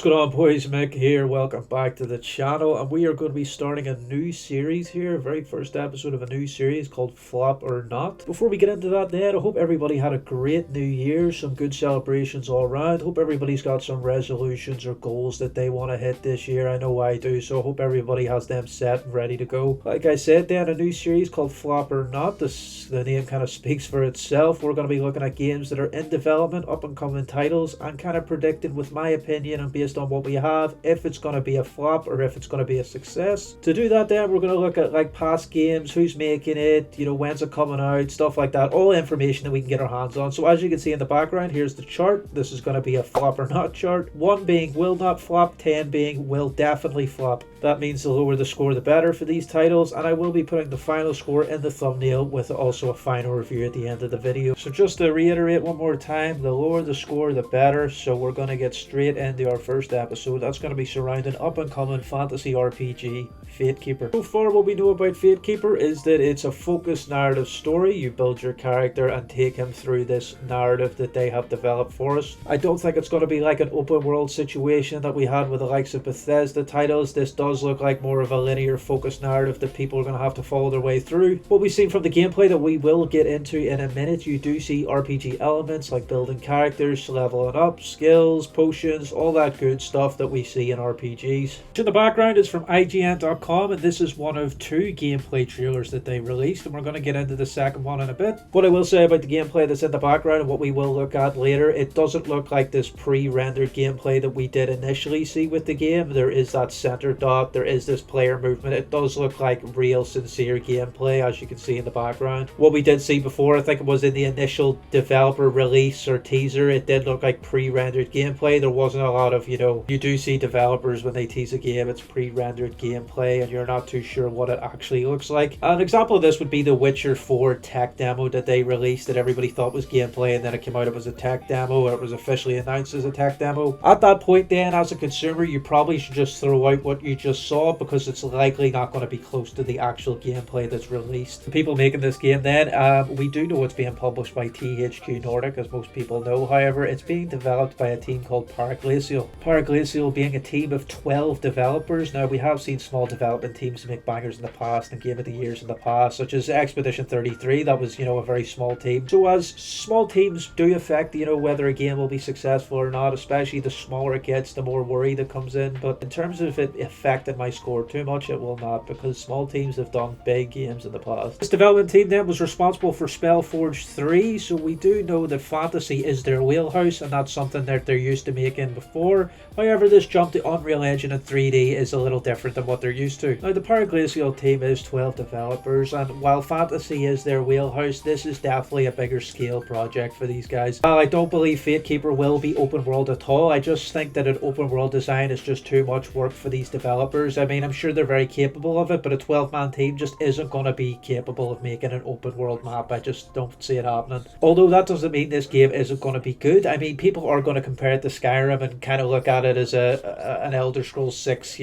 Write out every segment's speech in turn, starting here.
What's going on, boys? Mick here. Welcome back to the channel, and we are going to be starting a new series here, very first episode of a new series called Flop or Not. Before we get into that then, I hope everybody had a great new year, some good celebrations all around. Hope everybody's got some resolutions or goals that they want to hit this year. I know I do, so I hope everybody has them set and ready to go. Like I said then, a new series called Flop or Not. The name kind of speaks for itself. We're going to be looking at games that are in development, up and coming titles, and kind of predicting with my opinion and based on what we have, if it's going to be a flop or if it's going to be a success. To do that then, we're going to look at like past games, who's making it, when's it coming out, stuff like that, all information that we can get our hands on. So as you can see in the background, here's the chart. This is going to be a flop or not chart. 1 being will not flop, 10 being will definitely flop. That means the lower the score the better for these titles, and I will be putting the final score in the thumbnail with also a final review at the end of the video. So just to reiterate one more time, the lower the score the better. So we're going to get straight into our first episode. That's going to be surrounding up and coming fantasy RPG Fatekeeper. So far what we know about Fatekeeper is that it's a focused narrative story. You build your character and take him through this narrative that they have developed for us. I don't think it's going to be like an open world situation that we had with the likes of Bethesda titles. This does look like more of a linear focused narrative that people are going to have to follow their way through. What we've seen from the gameplay that we will get into in a minute, you do see RPG elements like building characters, leveling up, skills, potions, all that good stuff that we see in RPGs. In the background is from IGN.com, and this is one of 2 gameplay trailers that they released, and we're going to get into the second one in a bit. What I will say about the gameplay that's in the background and what we will look at later, it doesn't look like this pre-rendered gameplay that we did initially see with the game. There is that center dot, there is this player movement. It does look like real sincere gameplay, as you can see in the background. What we did see before, I think it was in the initial developer release or teaser, it did look like pre-rendered gameplay. There wasn't a lot of, you do see developers when they tease a game, it's pre-rendered gameplay and you're not too sure what it actually looks like. An example of this would be the Witcher 4 tech demo that they released that everybody thought was gameplay, and then it came out it was a tech demo, or it was officially announced as a tech demo. At that point then, as a consumer, you probably should just throw out what you just saw, because it's likely not going to be close to the actual gameplay that's released. The people making this game then, we do know it's being published by THQ Nordic, as most people know. However, it's being developed by a team called Paraglacial. Paraglacial being a team of 12 developers. Now, we have seen small development teams make bangers in the past and Game of the Years in the past, such as Expedition 33. That was, a very small team. So as small teams do affect, whether a game will be successful or not, especially the smaller it gets, the more worry that comes in. But in terms of it affecting my score too much, it will not, because small teams have done big games in the past. This development team then was responsible for Spellforge 3, so we do know that fantasy is their wheelhouse, and that's something that they're used to making before. However, this jump to Unreal Engine and 3D is a little different than what they're used to. Now, the Paraglacial team is 12 developers, and while fantasy is their wheelhouse, this is definitely a bigger scale project for these guys. While I don't believe Fatekeeper will be open world at all, I just think that an open world design is just too much work for these developers. I mean, I'm sure they're very capable of it, but a 12-man team just isn't going to be capable of making an open world map. I just don't see it happening. Although that doesn't mean this game isn't going to be good. I mean, people are going to compare it to Skyrim and kind of look at it as an Elder Scrolls 6,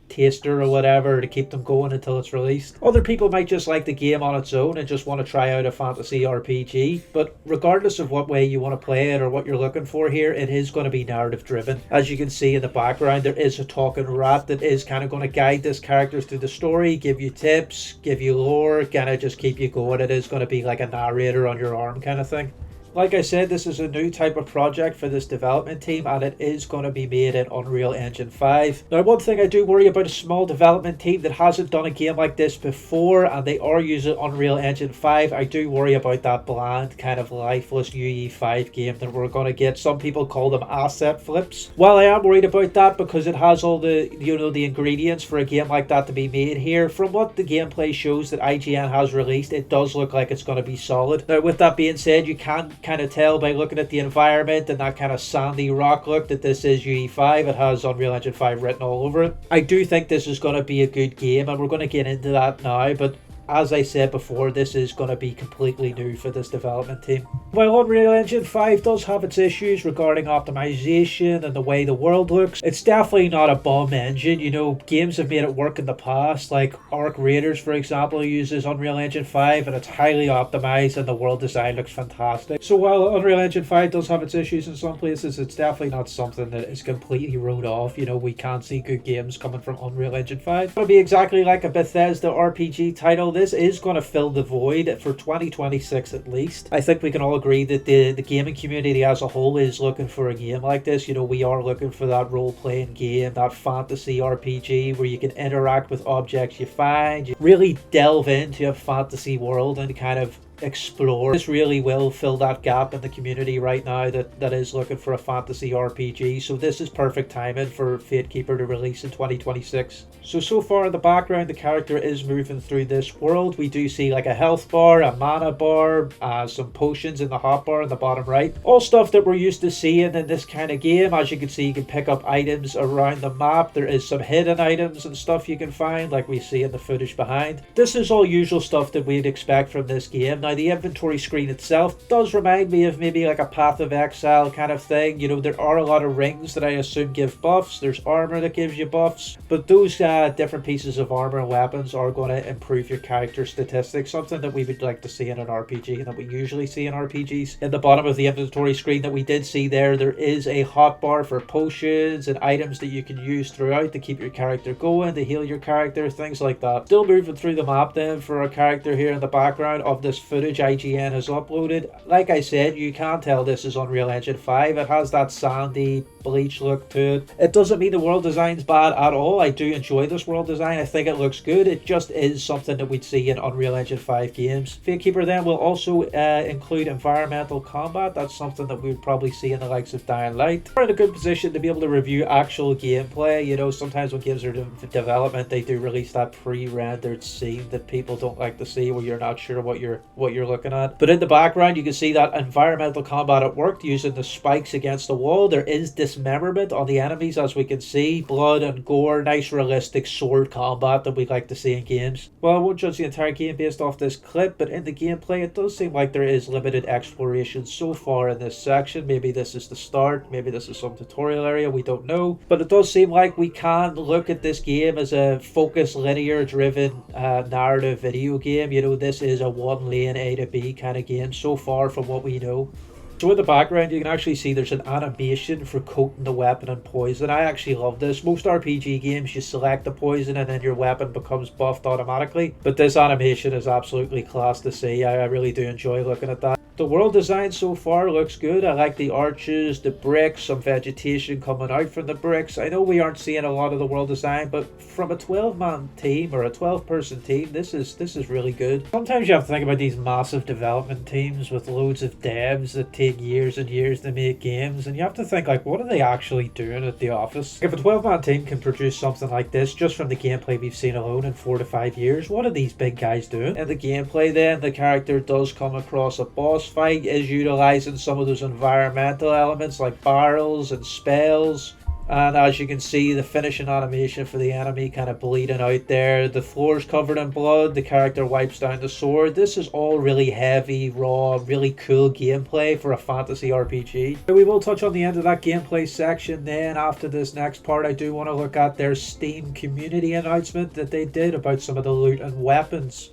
taster or whatever to keep them going until it's released. Other people might just like the game on its own and just want to try out a fantasy RPG, but regardless of what way you want to play it or what you're looking for here, it is going to be narrative driven. As you can see in the background, there is a talking rat that is kind of going to guide this character through the story, give you tips, give you lore, kind of just keep you going. It is going to be like a narrator on your arm kind of thing. Like I said, this is a new type of project for this development team, and it is going to be made in Unreal Engine 5. Now, one thing I do worry about a small development team that hasn't done a game like this before, and they are using Unreal Engine 5, I do worry about that bland, kind of lifeless UE5 game that we're going to get. Some people call them asset flips. While I am worried about that because it has all the, the ingredients for a game like that to be made here, from what the gameplay shows that IGN has released, it does look like it's going to be solid. Now, with that being said, you can kind of tell by looking at the environment and that kind of sandy rock look that this is UE5. It has Unreal Engine 5 written all over it. I do think this is going to be a good game, and we're going to get into that now, but as I said before, this is going to be completely new for this development team. While Unreal Engine 5 does have its issues regarding optimization and the way the world looks, it's definitely not a bum engine. You know, games have made it work in the past, like Arc Raiders, for example, uses Unreal Engine 5 and it's highly optimized and the world design looks fantastic. So while Unreal Engine 5 does have its issues in some places, it's definitely not something that is completely wrote off. You know, we can't see good games coming from Unreal Engine 5. It's going to be exactly like a Bethesda RPG title. This is going to fill the void for 2026 at least. I think we can all agree that the gaming community as a whole is looking for a game like this. You know, we are looking for that role-playing game, that fantasy RPG where you can interact with objects you find, you really delve into a fantasy world and kind of explore. This really will fill that gap in the community right now that is looking for a fantasy RPG. So this is perfect timing for Fatekeeper to release in 2026. So far in the background, the character is moving through this world. We do see like a health bar, a mana bar, some potions in the hotbar in the bottom right. All stuff that we're used to seeing in this kind of game. As you can see, you can pick up items around the map. There is some hidden items and stuff you can find, like we see in the footage behind. This is all usual stuff that we'd expect from this game. Now, the inventory screen itself does remind me of maybe like a Path of Exile kind of thing. You know, there are a lot of rings that I assume give buffs. There's armor that gives you buffs, but those different pieces of armor and weapons are going to improve your character statistics, something that we would like to see in an RPG and that we usually see in RPGs. In the bottom of the inventory screen that we did see there is a hotbar for potions and items that you can use throughout to keep your character going, to heal your character, things like that. Still moving through the map then for a character here in the background of this footage IGN has uploaded. Like I said, you can tell this is Unreal Engine 5. It has that sandy bleach look to it. It doesn't mean the world design's bad at all. I do enjoy this world design. I think it looks good. It just is something that we'd see in Unreal Engine 5 games. Fatekeeper then will also include environmental combat. That's something that we would probably see in the likes of Dying Light. We're in a good position to be able to review actual gameplay. You know, sometimes when games are in development, they do release that pre-rendered scene that people don't like to see, where you're not sure what you're looking at. But in the background, you can see that environmental combat at work using the spikes against the wall. There is dismemberment on the enemies, as we can see. Blood and gore, nice realistic sword combat that we like to see in games. Well, I won't judge the entire game based off this clip, but in the gameplay, it does seem like there is limited exploration so far in this section. Maybe this is the start, maybe this is some tutorial area, we don't know. But it does seem like we can look at this game as a focused, linear driven narrative video game. You know, this is a one lane A to B kind of game so far from what we know. So in the background, you can actually see there's an animation for coating the weapon in poison. I actually love this. Most RPG games, you select the poison and then your weapon becomes buffed automatically. But this animation is absolutely class to see. I really do enjoy looking at that. The world design so far looks good. I like the arches, the bricks, some vegetation coming out from the bricks. I know we aren't seeing a lot of the world design, but from a 12-man team or a 12-person team, this is really good. Sometimes you have to think about these massive development teams with loads of devs that take years and years to make games, and you have to think, like, what are they actually doing at the office? If a 12-man team can produce something like this just from the gameplay we've seen alone in 4 to 5 years, what are these big guys doing? In the gameplay then, the character does come across a boss fight, is utilizing some of those environmental elements like barrels and spells. And as you can see, the finishing animation for the enemy kind of bleeding out there. The floor's covered in blood. The character wipes down the sword. This is all really heavy, raw, really cool gameplay for a fantasy RPG. We will touch on the end of that gameplay section then. After this next part, I do want to look at their Steam community announcement that they did about some of the loot and weapons.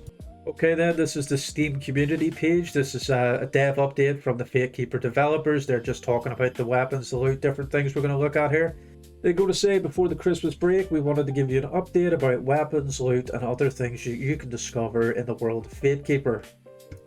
Okay then, this is the Steam community page. This is a dev update from the Fatekeeper developers. They're just talking about the weapons, the loot, different things we're going to look at here. They go to say, before the Christmas break, we wanted to give you an update about weapons, loot, and other things you can discover in the world of Fatekeeper.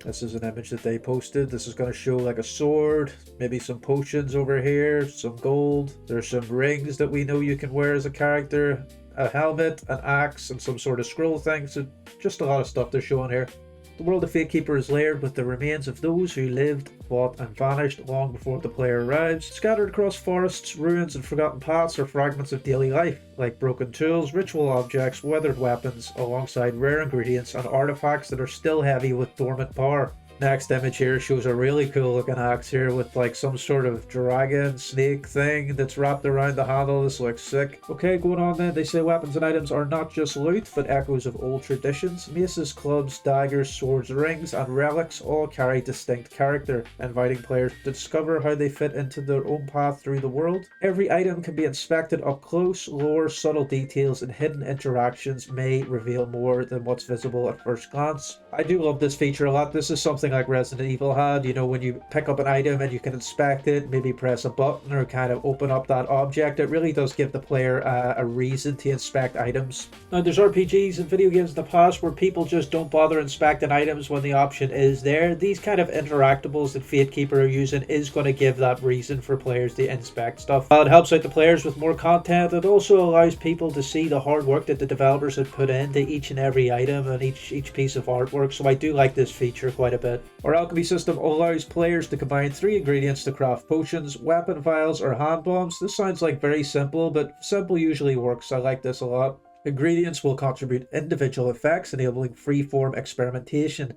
This is an image that they posted. This is going to show like a sword, maybe some potions over here, some gold. There's some rings that we know you can wear as a character, a helmet, an axe, and some sort of scroll thing. So just a lot of stuff they're showing here. The world of Fatekeeper is layered with the remains of those who lived, fought, and vanished long before the player arrives. Scattered across forests, ruins, and forgotten paths are fragments of daily life, like broken tools, ritual objects, weathered weapons, alongside rare ingredients and artifacts that are still heavy with dormant power. Next image here shows a really cool looking axe here with like some sort of dragon snake thing that's wrapped around the handle. This looks sick. Okay, going on then, they say weapons and items are not just loot but echoes of old traditions. Maces, clubs, daggers, swords, rings and relics all carry distinct character, inviting players to discover how they fit into their own path through the world. Every item can be inspected up close. Lore, subtle details and hidden interactions may reveal more than what's visible at first glance. I do love this feature a lot. This is something like Resident Evil had, you know, when you pick up an item and you can inspect it, maybe press a button or kind of open up that object. It really does give the player a reason to inspect items. Now there's RPGs and video games in the past where people just don't bother inspecting items when the option is there. These kind of interactables that Fatekeeper are using is going to give that reason for players to inspect stuff. While it helps out the players with more content, it also allows people to see the hard work that the developers had put into each and every item and each piece of artwork, so I do like this feature quite a bit. Our alchemy system allows players to combine 3 ingredients to craft potions, weapon vials or hand bombs. This sounds like very simple, but simple usually works. I like this a lot. Ingredients will contribute individual effects, enabling free-form experimentation.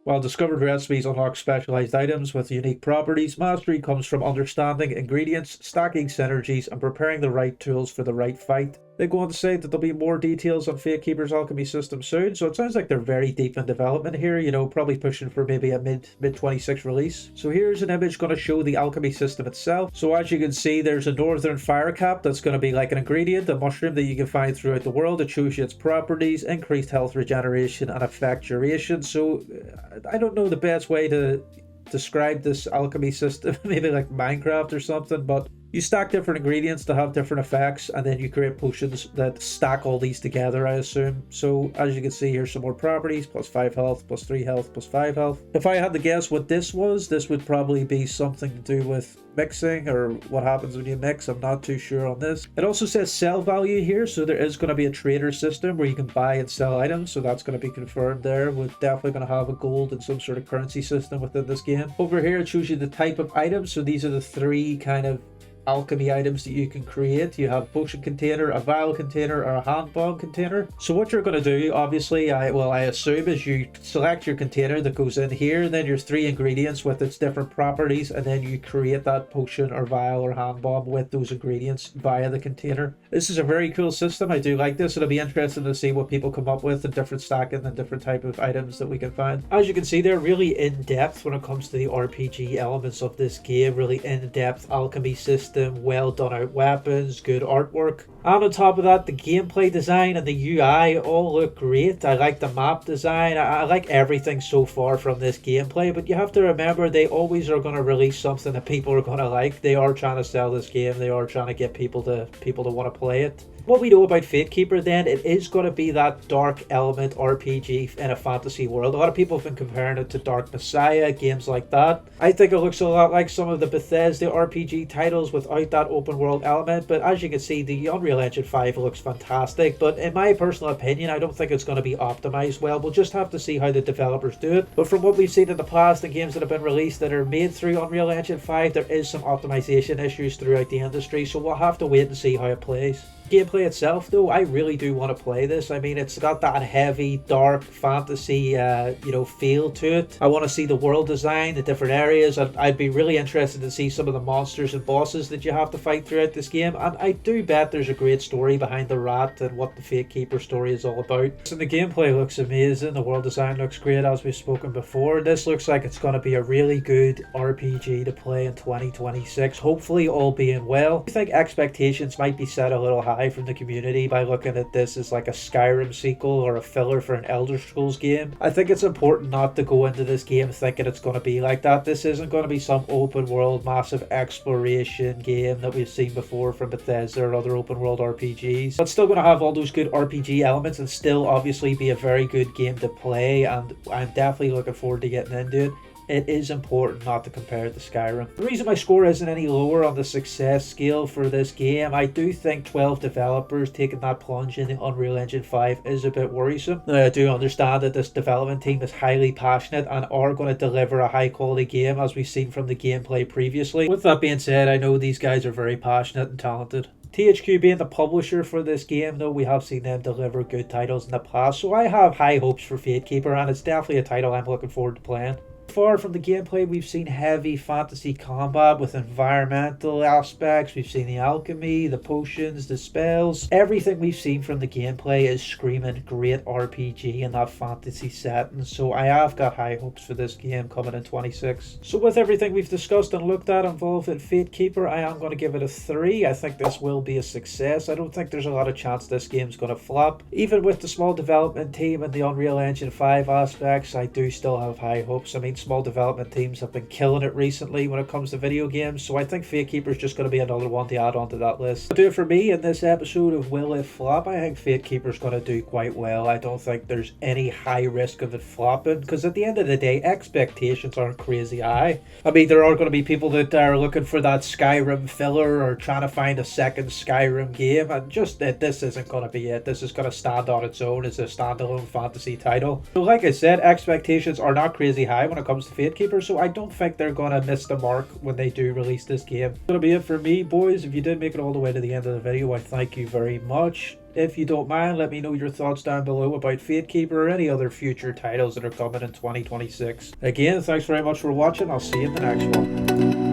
While discovered recipes unlock specialized items with unique properties, mastery comes from understanding ingredients, stacking synergies, and preparing the right tools for the right fight. They go on to say that there'll be more details on Fatekeeper's alchemy system soon, so it sounds like they're very deep in development here, you know, probably pushing for maybe a mid-26 release. So here's an image going to show the alchemy system itself. So as you can see, there's a northern fire cap that's going to be like an ingredient, a mushroom that you can find throughout the world. It shows you its properties, increased health regeneration and effect duration. So I don't know the best way to describe this alchemy system, maybe like Minecraft or something, but you stack different ingredients to have different effects, and then you create potions that stack all these together, I assume. So as you can see, here's some more properties: plus 5 health, plus 3 health, plus 5 health. If I had to guess what this was, this would probably be something to do with mixing or what happens when you mix. I'm not too sure on this. It also says sell value here, so there is going to be a trader system where you can buy and sell items, so that's going to be confirmed there. We're definitely going to have a gold and some sort of currency system within this game. Over here it shows you the type of items, so these are the 3 kind of alchemy items that you can create. You have a potion container, a vial container, or a hand bomb container. So what you're going to do, obviously, I assume, is you select your container that goes in here, and then there's 3 ingredients with its different properties, and then you create that potion or vial or hand bomb with those ingredients via the container. This is a very cool system. I do like this. It'll be interesting to see what people come up with and different stacking and different type of items that we can find. As you can see, they're really in depth when it comes to the RPG elements of this game. Really in depth alchemy system, well done out weapons, good artwork, and on top of that, the gameplay design and the UI all look great. I like the map design. I like everything so far from this gameplay, but you have to remember they always are going to release something that people are going to like. They are trying to sell this game. They are trying to get people to want to play it. What we know about Fatekeeper then, it is going to be that dark element RPG in a fantasy world. A lot of people have been comparing it to Dark Messiah, games like that. I think it looks a lot like some of the Bethesda RPG titles without that open world element, but as you can see, the Unreal Engine 5 looks fantastic, but in my personal opinion, I don't think it's going to be optimized well. We'll just have to see how the developers do it. But from what we've seen in the past, in games that have been released that are made through Unreal Engine 5, there is some optimization issues throughout the industry, so we'll have to wait and see how it plays. Gameplay itself, though, I really do want to play this. I mean, it's got that heavy, dark fantasy, feel to it. I want to see the world design, the different areas. I'd be really interested to see some of the monsters and bosses that you have to fight throughout this game. And I do bet there's a great story behind the rat and what the Fatekeeper story is all about. So the gameplay looks amazing. The world design looks great, as we've spoken before. This looks like it's going to be a really good RPG to play in 2026. Hopefully, all being well. I think expectations might be set a little high from the community by looking at this as like a Skyrim sequel or a filler for an Elder Scrolls game. I think it's important not to go into this game thinking it's going to be like that. This isn't going to be some open world massive exploration game that we've seen before from Bethesda or other open world RPGs. But still going to have all those good RPG elements and still obviously be a very good game to play, and I'm definitely looking forward to getting into it. It is important not to compare it to Skyrim. The reason my score isn't any lower on the success scale for this game, I do think 12 developers taking that plunge in the Unreal Engine 5 is a bit worrisome. Now, I do understand that this development team is highly passionate and are going to deliver a high quality game, as we've seen from the gameplay previously. With that being said, I know these guys are very passionate and talented. THQ being the publisher for this game, though, we have seen them deliver good titles in the past, so I have high hopes for Fatekeeper, and it's definitely a title I'm looking forward to playing. Far from the gameplay, we've seen heavy fantasy combat with environmental aspects. We've seen the alchemy, the potions, the spells. Everything we've seen from the gameplay is screaming great RPG in that fantasy setting. So I have got high hopes for this game coming in 26. So with everything we've discussed and looked at involved in Fatekeeper, I am going to give it a 3. I think this will be a success. I don't think there's a lot of chance this game's going to flop. Even with the small development team and the Unreal Engine 5 aspects, I do still have high hopes. I mean, small development teams have been killing it recently when it comes to video games, so I think Fatekeeper is just going to be another one to add onto that list. That'll do it for me in this episode of Will It Flop. I think Fatekeeper is going to do quite well. I don't think there's any high risk of it flopping, because at the end of the day, expectations aren't crazy high. I mean, there are going to be people that are looking for that Skyrim filler or trying to find a second Skyrim game, and just that this isn't going to be it. This is going to stand on its own as a standalone fantasy title. So like I said, expectations are not crazy high when it comes to Fatekeeper, so I don't think they're going to miss the mark when they do release this game. That's going to be it for me, boys. If you did make it all the way to the end of the video, I thank you very much. If you don't mind, let me know your thoughts down below about Fatekeeper or any other future titles that are coming in 2026. Again, thanks very much for watching. I'll see you in the next one.